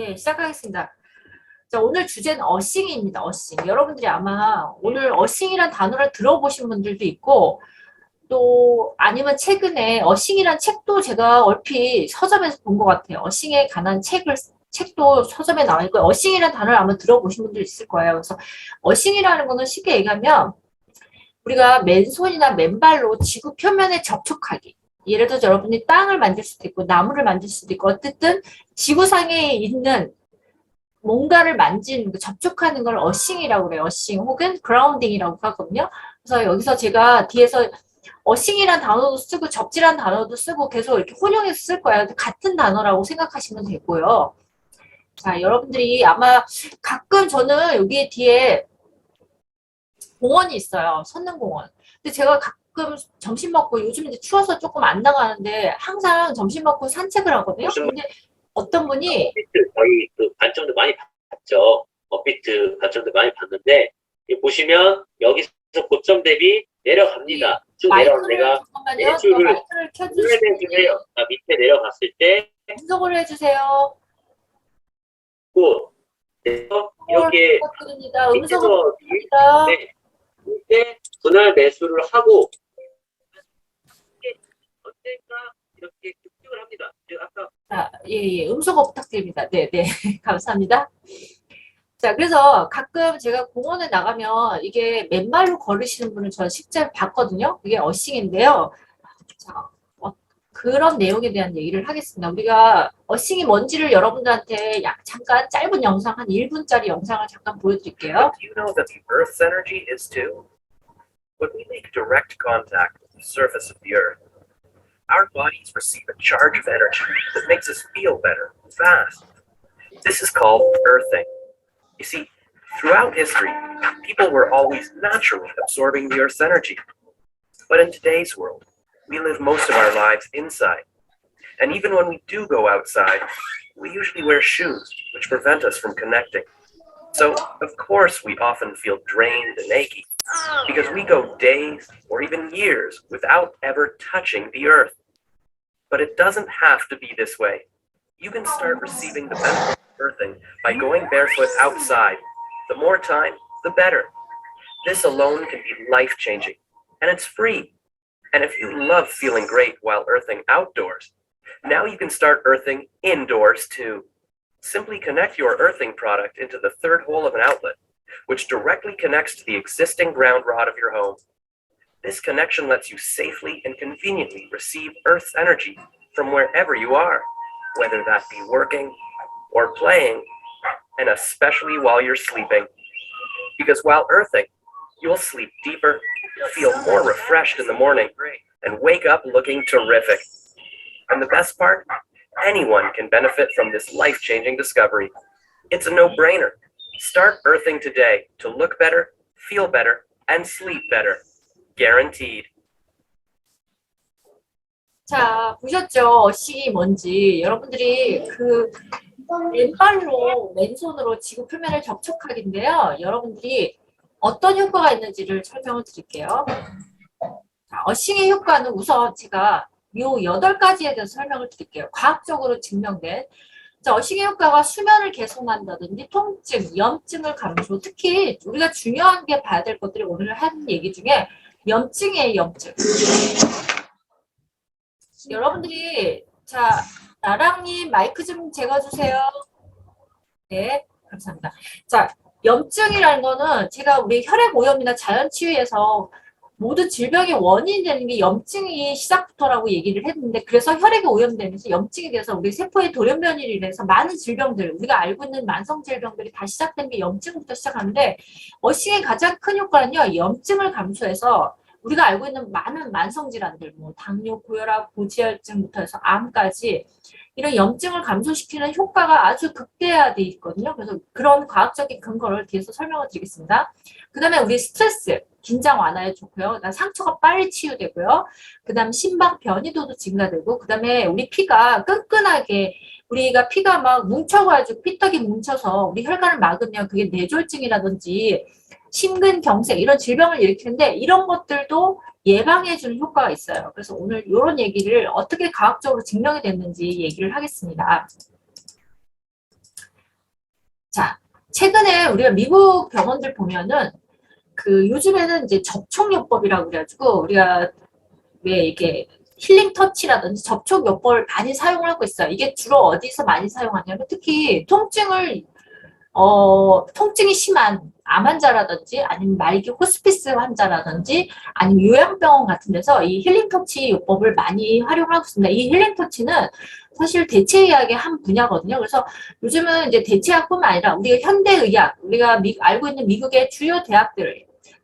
네, 시작하겠습니다. 자, 오늘 주제는 어싱입니다. 어싱. 여러분들이 아마 오늘 어싱이란 단어를 들어보신 분들도 있고, 또 아니면 최근에 어싱이란 책도 제가 얼핏 서점에서 본 것 같아요. 어싱에 관한 책도 서점에 나와 있고, 어싱이란 단어를 아마 들어보신 분들 있을 거예요. 그래서 어싱이라는 거는 쉽게 얘기하면 우리가 맨손이나 맨발로 지구 표면에 접촉하기. 예를 들어서 여러분이 땅을 만질 수도 있고 나무를 만질 수도 있고 어쨌든 지구상에 있는 뭔가를 만지는, 접촉하는 걸 어싱이라고 그래요. 어싱 혹은 그라운딩이라고 하거든요. 그래서 여기서 제가 뒤에서 어싱이란 단어도 쓰고 접지란 단어도 쓰고 계속 이렇게 혼용해서 쓸 거예요. 같은 단어라고 생각하시면 되고요. 자, 여러분들이 아마 가끔 저는 여기 뒤에 공원이 있어요. 선릉공원. 근데 제가 가끔 점심 먹고 요즘 이제 추워서 조금 안 나가는데 항상 점심 먹고 산책을 하거든요. 근데 어떤 분이 업비트 거의 그 관점도 많이 봤죠. 업비트 관점도 많이 봤는데 보시면 여기서 고점 대비 내려갑니다. 쭉 내려가면 내가 잠깐만요. 내줄을 마이크를 켜주시면 밑에 내려갔을 때 분석을 해주세요. 또 이렇게 부탁드립니다. 음성을 밑에서 부탁드립니다. 이때 분할 매수를 하고 언젠가 이렇게 급등을 합니다. 제가 아까 예. 음성어 부탁드립니다. 네. 감사합니다. 자, 그래서 가끔 제가 공원에 나가면 이게 맨발로 걸으시는 분을 저는 실제로 봤거든요. 그게 어싱인데요. 자, 그런 내용에 대한 얘기를 하겠습니다. 우리가 어싱이 뭔지를 여러분들한테 잠깐 짧은 영상, 한 1분짜리 영상을 잠깐 보여드릴게요. Do you know that the Earth's energy is too? When we make direct contact with the surface of the Earth, our bodies receive a charge of energy that makes us feel better, fast. This is called earthing. You see, throughout history, people were always naturally absorbing the Earth's energy. But in today's world, we live most of our lives inside. And even when we do go outside, we usually wear shoes, which prevent us from connecting. So, of course, we often feel drained and achy, because we go days or even years without ever touching the Earth. But it doesn't have to be this way. You can start receiving the benefits of earthing by going barefoot outside. The more time, the better. This alone can be life-changing, and it's free. And if you love feeling great while earthing outdoors, now you can start earthing indoors too. Simply connect your earthing product into the third hole of an outlet, which directly connects to the existing ground rod of your home. This connection lets you safely and conveniently receive Earth's energy from wherever you are, whether that be working or playing, and especially while you're sleeping. Because while earthing, you'll sleep deeper, feel more refreshed in the morning, and wake up looking terrific. And the best part? Anyone can benefit from this life-changing discovery. It's a no-brainer. Start earthing today to look better, feel better, and sleep better. Guaranteed. 자, 보셨죠? 어싱이 뭔지. 여러분들이 맨손으로 지구 표면을 접촉하기인데요. 여러분들이 어떤 효과가 있는지를 설명을 드릴게요. 자, 어싱의 효과는 우선 제가 요 8가지에 대해서 설명을 드릴게요. 과학적으로 증명된. 자, 어싱의 효과가 수면을 개선한다든지 통증, 염증을 감소, 특히 우리가 중요한 게 봐야 될 것들이 오늘 한 얘기 중에 염증이에요, 염증. 여러분들이, 자, 나랑님 마이크 좀 제거주세요. 네, 감사합니다. 자, 염증이라는 거는 제가 우리 혈액오염이나 자연치유에서 모든 질병의 원인이 되는 게 염증이 시작부터라고 얘기를 했는데, 그래서 혈액이 오염되면서 염증이 돼서 우리 세포의 돌연변이를 인해서 많은 질병들, 우리가 알고 있는 만성 질병들이 다 시작된 게 염증부터 시작하는데, 어싱의 가장 큰 효과는요, 염증을 감소해서 우리가 알고 있는 많은 만성 질환들, 뭐 당뇨, 고혈압, 고지혈증부터 해서 암까지 이런 염증을 감소시키는 효과가 아주 극대화되어 있거든요. 그래서 그런 과학적인 근거를 뒤에서 설명을 드리겠습니다. 그 다음에 우리 스트레스, 긴장 완화에 좋고요. 그다음 상처가 빨리 치유되고요. 그 다음 심박 변이도도 증가되고, 그 다음에 우리 피가 끈끈하게, 우리가 피가 막 뭉쳐가지고 피떡이 뭉쳐서 우리 혈관을 막으면 그게 뇌졸중이라든지 심근경색 이런 질병을 일으키는데, 이런 것들도 예방해주는 효과가 있어요. 그래서 오늘 이런 얘기를 어떻게 과학적으로 증명이 됐는지 얘기를 하겠습니다. 자, 최근에 우리가 미국 병원들 보면은 그 요즘에는 이제 접촉요법이라고 그래가지고 우리가 왜 이렇게 힐링 터치라든지 접촉요법을 많이 사용을 하고 있어요. 이게 주로 어디서 많이 사용하냐면 특히 통증이 심한 암 환자라든지 아니면 말기 호스피스 환자라든지 아니면 요양병원 같은 데서 이 힐링 터치 요법을 많이 활용하고 있습니다. 이 힐링 터치는 사실 대체의학의 한 분야거든요. 그래서 요즘은 이제 대체의학뿐만 아니라 우리가 현대의학, 우리가 알고 있는 미국의 주요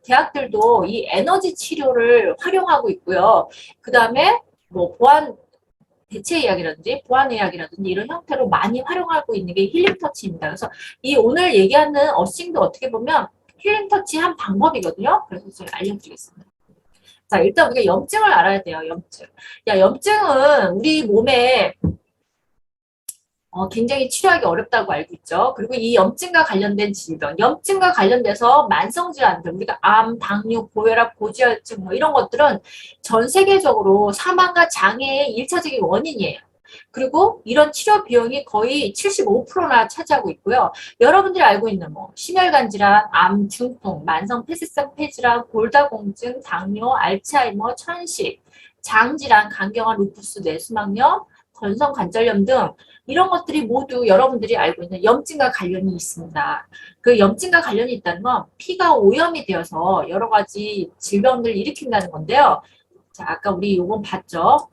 대학들도 이 에너지 치료를 활용하고 있고요. 그 다음에 뭐 대체의학이라든지 보안의학이라든지 이런 형태로 많이 활용하고 있는 게 힐링 터치입니다. 그래서 이 오늘 얘기하는 어싱도 어떻게 보면 힐링 터치 한 방법이거든요. 그래서 제가 알려드리겠습니다. 자, 일단 우리가 염증을 알아야 돼요. 염증. 염증은 우리 몸에 굉장히 치료하기 어렵다고 알고 있죠. 그리고 이 염증과 관련된 질병, 염증과 관련돼서 만성질환들, 우리가 암, 당뇨, 고혈압, 고지혈증 뭐 이런 것들은 전 세계적으로 사망과 장애의 1차적인 원인이에요. 그리고 이런 치료 비용이 거의 75%나 차지하고 있고요. 여러분들이 알고 있는 뭐 심혈관 질환, 암, 중풍, 만성 폐쇄성 폐질환, 골다공증, 당뇨, 알츠하이머, 천식, 장질환, 간경화, 루푸스, 뇌수막염, 건성관절염 등 이런 것들이 모두 여러분들이 알고 있는 염증과 관련이 있습니다. 그 염증과 관련이 있다는 건 피가 오염이 되어서 여러 가지 질병들을 일으킨다는 건데요. 자, 아까 우리 요건 봤죠?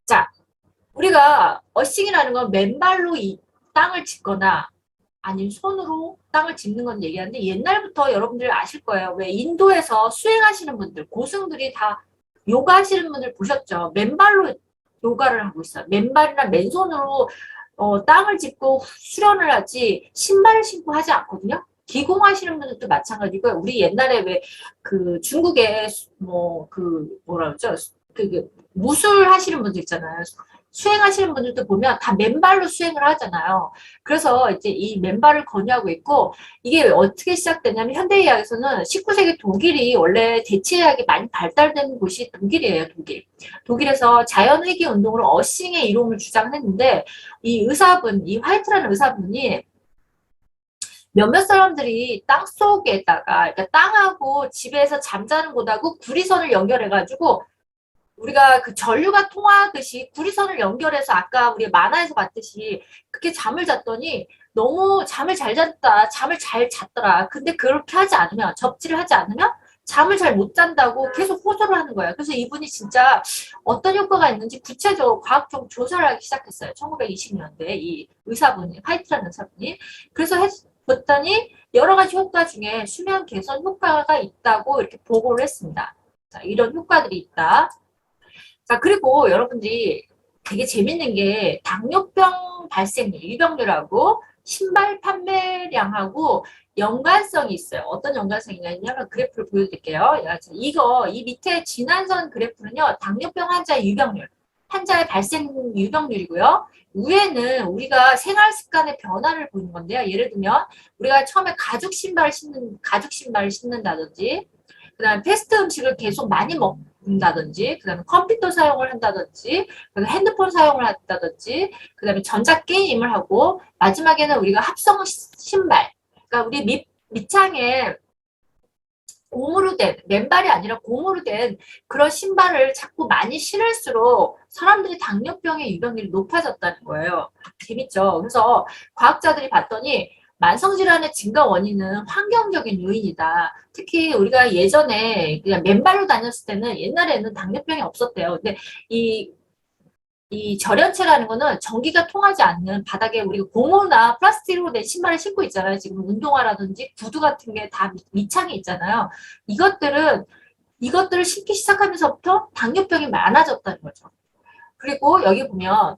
자, 우리가 어싱이라는 건 맨발로 이 땅을 짚거나 아니면 손으로 땅을 짚는 건 얘기하는데 옛날부터 여러분들 아실 거예요. 왜 인도에서 수행하시는 분들, 고승들이 다 요가 하시는 분들 보셨죠? 맨발로 요가를 하고 있어요. 맨발이나 맨손으로 땅을 짚고 수련을 하지 신발을 신고 하지 않거든요. 기공하시는 분들도 마찬가지고 우리 옛날에 왜 그 중국에 뭐 그 뭐라 그러죠? 무술 하시는 분들 있잖아요. 수행하시는 분들도 보면 다 맨발로 수행을 하잖아요. 그래서 이제 이 맨발을 권유하고 있고 이게 어떻게 시작되냐면 현대의학에서는 19세기 독일이 원래 대체의학이 많이 발달된 곳이 독일이에요, 독일. 독일에서 자연회귀 운동으로 어싱의 이론을 주장했는데 이 화이트라는 의사분이 몇몇 사람들이 땅 속에다가 그러니까 땅하고 집에서 잠자는 곳하고 구리선을 연결해가지고 우리가 그 전류가 통하듯이 구리선을 연결해서 아까 우리 만화에서 봤듯이 그렇게 잠을 잤더니 너무 잠을 잘 잤다, 잠을 잘 잤더라. 근데 그렇게 하지 않으면, 접지를 하지 않으면 잠을 잘 못 잔다고 계속 호소를 하는 거예요. 그래서 이분이 진짜 어떤 효과가 있는지 구체적으로 과학적으로 조사를 하기 시작했어요. 1920년대 이 의사분이, 화이트라는 의사분이. 그래서 봤더니 여러 가지 효과 중에 수면 개선 효과가 있다고 이렇게 보고를 했습니다. 자, 이런 효과들이 있다. 자, 그리고 여러분들이 되게 재밌는 게 당뇨병 발생률, 유병률하고 신발 판매량하고 연관성이 있어요. 어떤 연관성이 있냐면 그래프를 보여드릴게요. 이 밑에 진한선 그래프는요, 당뇨병 환자의 유병률, 환자의 발생 유병률이고요. 위에는 우리가 생활 습관의 변화를 보는 건데요. 예를 들면 우리가 처음에 가죽 신발을 신는다든지 그 다음에 패스트 음식을 계속 많이 먹는다든지, 그 다음에 컴퓨터 사용을 한다든지, 그다음에 핸드폰 사용을 한다든지, 그 다음에 전자게임을 하고, 마지막에는 우리가 합성 신발. 그러니까 우리 밑창에 고무로 된, 맨발이 아니라 고무로 된 그런 신발을 자꾸 많이 신을수록 사람들이 당뇨병의 유병률이 높아졌다는 거예요. 재밌죠? 그래서 과학자들이 봤더니 만성질환의 증가 원인은 환경적인 요인이다. 특히 우리가 예전에 그냥 맨발로 다녔을 때는 옛날에는 당뇨병이 없었대요. 근데 이 절연체라는 거는 전기가 통하지 않는 바닥에 우리가 고무나 플라스틱으로 된 신발을 신고 있잖아요. 지금 운동화라든지 구두 같은 게 다 밑창에 있잖아요. 이것들을 신기 시작하면서부터 당뇨병이 많아졌다는 거죠. 그리고 여기 보면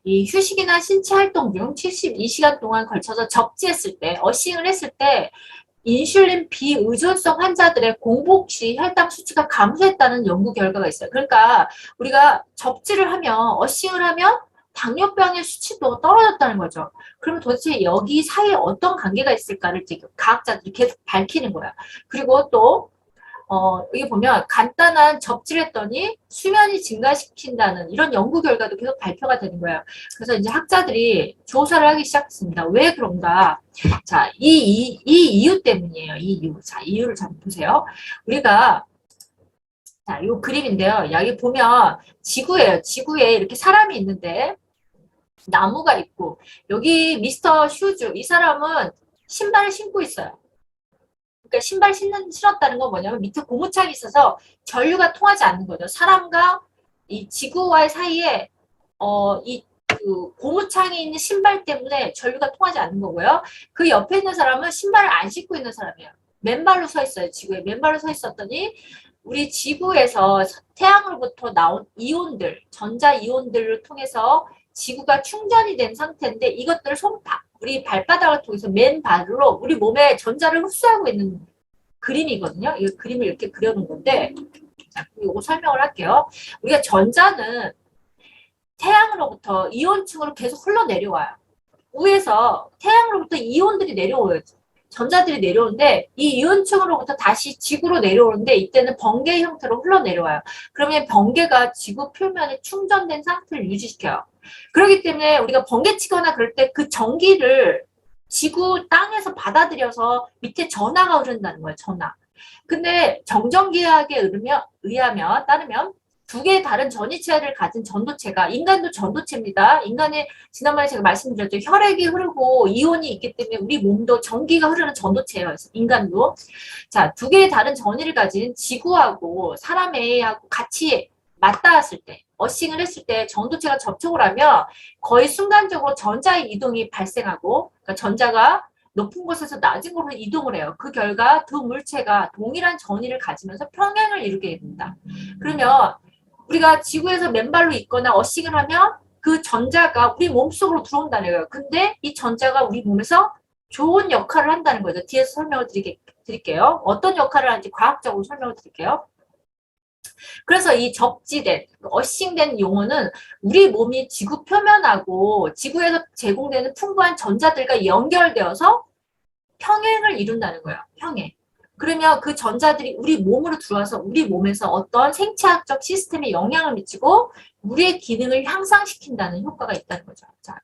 이 휴식이나 신체 활동 중 72시간 동안 걸쳐서 접지했을 때, 어싱을 했을 때 인슐린 비의존성 환자들의 공복 시 혈당 수치가 감소했다는 연구 결과가 있어요. 그러니까 우리가 접지를 하면, 어싱을 하면 당뇨병의 수치도 떨어졌다는 거죠. 그러면 도대체 여기 사이에 어떤 관계가 있을까를 지금 과학자들이 계속 밝히는 거야. 그리고 또 여기 보면 간단한 접지를 했더니 수면이 증가시킨다는 이런 연구 결과도 계속 발표가 되는 거예요. 그래서 이제 학자들이 조사를 하기 시작했습니다. 왜 그런가? 자, 이 이유 때문이에요. 이 이유. 자, 이유를 잘 보세요. 우리가 자, 요 그림인데요. 여기 보면 지구예요. 지구에 이렇게 사람이 있는데 나무가 있고 여기 미스터 슈즈 이 사람은 신발을 신고 있어요. 그러니까 신발 신었다는 건 뭐냐면 밑에 고무창이 있어서 전류가 통하지 않는 거죠. 사람과 이 지구와의 사이에 그 고무창이 있는 신발 때문에 전류가 통하지 않는 거고요. 그 옆에 있는 사람은 신발을 안 신고 있는 사람이에요. 맨발로 서 있어요. 지구에 맨발로 서 있었더니 우리 지구에서 태양으로부터 나온 이온들, 전자 이온들을 통해서 지구가 충전이 된 상태인데 이것들을 우리 발바닥을 통해서 맨발로 우리 몸에 전자를 흡수하고 있는 그림이거든요. 이 그림을 이렇게 그려놓은 건데 자, 이거 설명을 할게요. 우리가 전자는 태양으로부터 이온층으로 계속 흘러내려와요. 위에서 태양으로부터 이온들이 내려오요. 전자들이 내려오는데 이 이온층으로부터 다시 지구로 내려오는데 이때는 번개 형태로 흘러내려와요. 그러면 번개가 지구 표면에 충전된 상태를 유지시켜요. 그렇기 때문에 우리가 번개 치거나 그럴 때 그 전기를 지구 땅에서 받아들여서 밑에 전하가 흐른다는 거예요. 전하. 근데 정전기학에 따르면 두 개의 다른 전이체를 가진 전도체가 인간도 전도체입니다. 인간의 지난번에 제가 말씀드렸죠. 혈액이 흐르고 이온이 있기 때문에 우리 몸도 전기가 흐르는 전도체예요. 인간도. 자, 두 개의 다른 전위를 가진 지구하고 사람하고 같이 맞닿았을 때 어싱을 했을 때 전도체가 접촉을 하면 거의 순간적으로 전자의 이동이 발생하고 그러니까 전자가 높은 곳에서 낮은 곳으로 이동을 해요. 그 결과 두 물체가 동일한 전위를 가지면서 평행을 이루게 됩니다. 그러면 우리가 지구에서 맨발로 있거나 어싱을 하면 그 전자가 우리 몸속으로 들어온다는 거예요. 근데 이 전자가 우리 몸에서 좋은 역할을 한다는 거죠. 뒤에서 설명을 드릴게요. 어떤 역할을 하는지 과학적으로 설명을 드릴게요. 그래서 이 접지된, 어싱된 용어는 우리 몸이 지구 표면하고 지구에서 제공되는 풍부한 전자들과 연결되어서 평행을 이룬다는 거예요. 평행. 그러면 그 전자들이 우리 몸으로 들어와서 우리 몸에서 어떤 생체학적 시스템에 영향을 미치고 우리의 기능을 향상시킨다는 효과가 있다는 거죠. 자,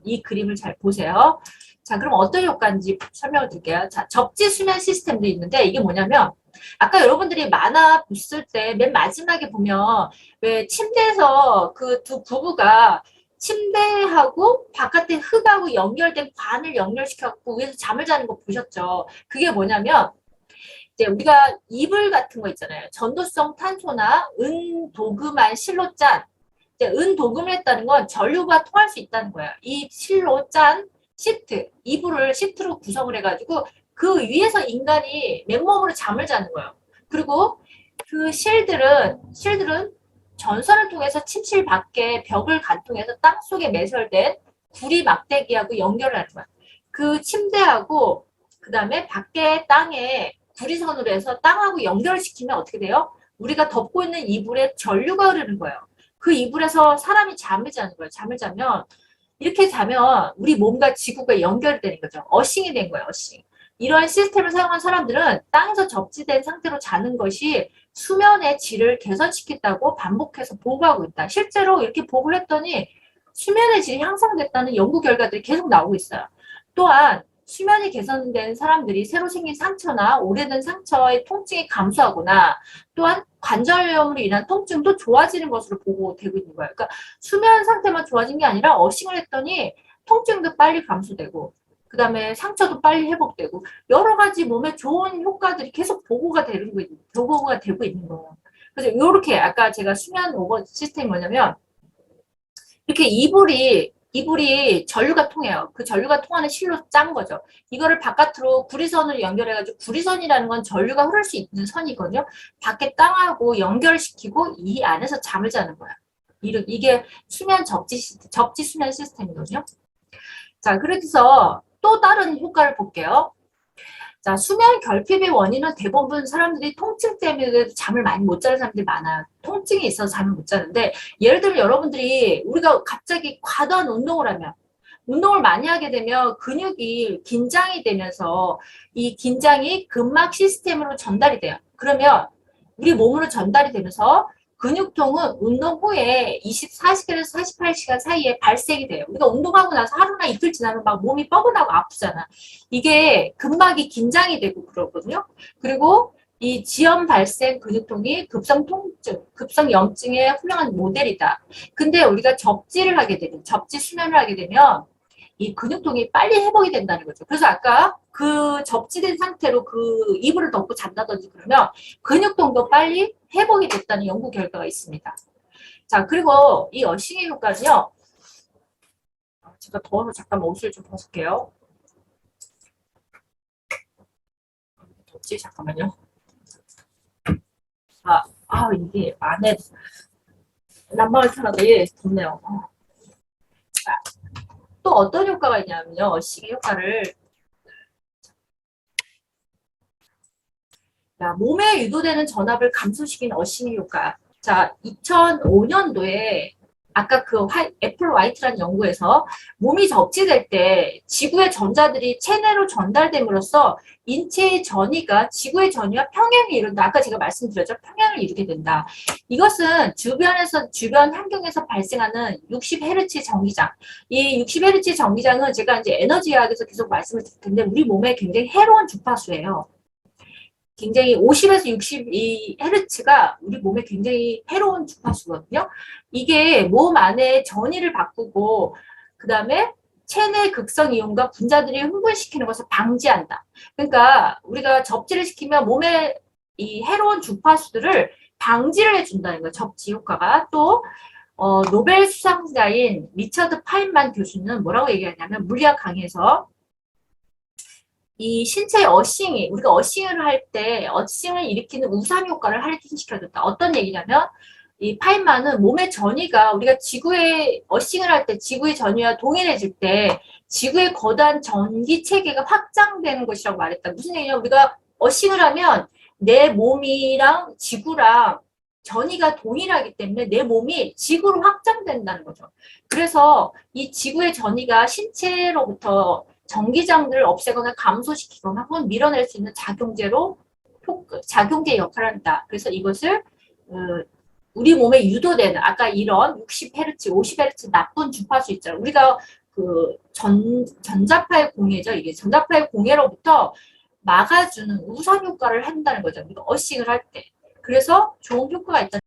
이 그림을 잘 보세요. 자, 그럼 어떤 효과인지 설명을 드릴게요. 자, 접지 수면 시스템도 있는데 이게 뭐냐면 아까 여러분들이 만화 봤을 때 맨 마지막에 보면 왜 침대에서 그 두 부부가 침대하고 바깥에 흙하고 연결된 관을 연결시켜갖고 위에서 잠을 자는 거 보셨죠? 그게 뭐냐면 이제 우리가 이불 같은 거 있잖아요. 전도성 탄소나 은도금한 실로 짠 이제 은도금을 했다는 건 전류가 통할 수 있다는 거예요. 이 실로 짠 시트, 이불을 시트로 구성을 해가지고 그 위에서 인간이 맨몸으로 잠을 자는 거예요. 그리고 그 실들은 전선을 통해서 침실 밖에 벽을 관통해서 땅 속에 매설된 구리 막대기하고 연결을 하는 거야. 그 침대하고 그 다음에 밖에 땅에 구리선으로 해서 땅하고 연결시키면 어떻게 돼요? 우리가 덮고 있는 이불에 전류가 흐르는 거예요. 그 이불에서 사람이 잠을 자는 거예요. 잠을 자면 이렇게 자면 우리 몸과 지구가 연결이 되는 거죠. 어싱이 된 거예요. 어싱. 이러한 시스템을 사용한 사람들은 땅에서 접지된 상태로 자는 것이 수면의 질을 개선시켰다고 반복해서 보고하고 있다. 실제로 이렇게 보고를 했더니 수면의 질이 향상됐다는 연구 결과들이 계속 나오고 있어요. 또한 수면이 개선된 사람들이 새로 생긴 상처나 오래된 상처의 통증이 감소하거나 또한 관절염으로 인한 통증도 좋아지는 것으로 보고되고 있는 거예요. 그러니까 수면 상태만 좋아진 게 아니라 어싱을 했더니 통증도 빨리 감소되고 그 다음에 상처도 빨리 회복되고 여러 가지 몸에 좋은 효과들이 계속 보고가 되고 있는 거예요. 그래서 이렇게 아까 제가 수면 오버 시스템이 뭐냐면 이렇게 이불이 전류가 통해요. 그 전류가 통하는 실로 짠 거죠. 이거를 바깥으로 구리선을 연결해가지고 구리선이라는 건 전류가 흐를 수 있는 선이거든요. 밖에 땅하고 연결시키고 이 안에서 잠을 자는 거야. 이게 접지 수면 시스템이거든요. 자, 그래서 또 다른 효과를 볼게요. 자, 수면 결핍의 원인은 대부분 사람들이 통증 때문에 잠을 많이 못 자는 사람들이 많아요. 통증이 있어서 잠을 못 자는데 예를 들면 여러분들이 우리가 갑자기 과도한 운동을 많이 하게 되면 근육이 긴장이 되면서 이 긴장이 근막 시스템으로 전달이 돼요. 그러면 우리 몸으로 전달이 되면서 근육통은 운동 후에 24시간에서 48시간 사이에 발생이 돼요. 우리가 운동하고 나서 하루나 이틀 지나면 막 몸이 뻐근하고 아프잖아. 이게 근막이 긴장이 되고 그러거든요. 그리고 이 지연 발생 근육통이 급성 통증, 급성 염증의 훌륭한 모델이다. 근데 우리가 접지를 하게 되면, 접지 수면을 하게 되면 이 근육통이 빨리 회복이 된다는 거죠. 그래서 아까 그 접지된 상태로 그 이불을 덮고 잔다든지 그러면 근육통도 빨리 회복이 됐다는 연구 결과가 있습니다. 자, 그리고 이 어싱의 효과는요. 제가 더워서 잠깐 옷을 좀 벗을게요. 덥지? 잠깐만요. 이게 안에 난방을 켜놨더니 덥네요. 자, 또 어떤 효과가 있냐면요. 어싱의 효과를 몸에 유도되는 전압을 감소시키는 어싱의 효과. 자, 2005년도에 아까 그 애플 화이트라는 연구에서 몸이 접지될 때 지구의 전자들이 체내로 전달됨으로써 인체의 전이가 지구의 전이와 평행을 이룬다. 아까 제가 말씀드렸죠. 평행을 이루게 된다. 이것은 주변 환경에서 발생하는 60Hz 전기장. 이 60Hz 전기장은 제가 이제 에너지학에서 계속 말씀을 드릴 텐데 우리 몸에 굉장히 해로운 주파수예요. 굉장히 50에서 62Hz가 우리 몸에 굉장히 해로운 주파수거든요. 이게 몸 안에 전이를 바꾸고 그 다음에 체내 극성 이온과 분자들이 흥분시키는 것을 방지한다. 그러니까 우리가 접지를 시키면 몸에 이 해로운 주파수들을 방지를 해준다는 거예요. 접지 효과가. 또 노벨 수상자인 리처드 파인만 교수는 뭐라고 얘기하냐면 물리학 강의에서 이 신체의 어싱이, 우리가 어싱을 할 때, 어싱을 일으키는 우산 효과를 할진시켜줬다. 어떤 얘기냐면, 이 파인만은 몸의 전이가, 우리가 지구에, 어싱을 할 때, 지구의 전이와 동일해질 때, 지구의 거대한 전기 체계가 확장되는 것이라고 말했다. 무슨 얘기냐면, 우리가 어싱을 하면, 내 몸이랑 지구랑 전이가 동일하기 때문에 내 몸이 지구로 확장된다는 거죠. 그래서 이 지구의 전이가 신체로부터 전기장들을 없애거나 감소시키거나 혹은 밀어낼 수 있는 작용제 역할을 한다. 그래서 이것을 우리 몸에 유도되는 아까 이런 60Hz, 50Hz 나쁜 주파수 있잖아요. 우리가 그 전자파의 공해죠. 이게 전자파의 공해로부터 막아주는 우선 효과를 한다는 거죠. 우리가 어싱을 할 때. 그래서 좋은 효과가 있다.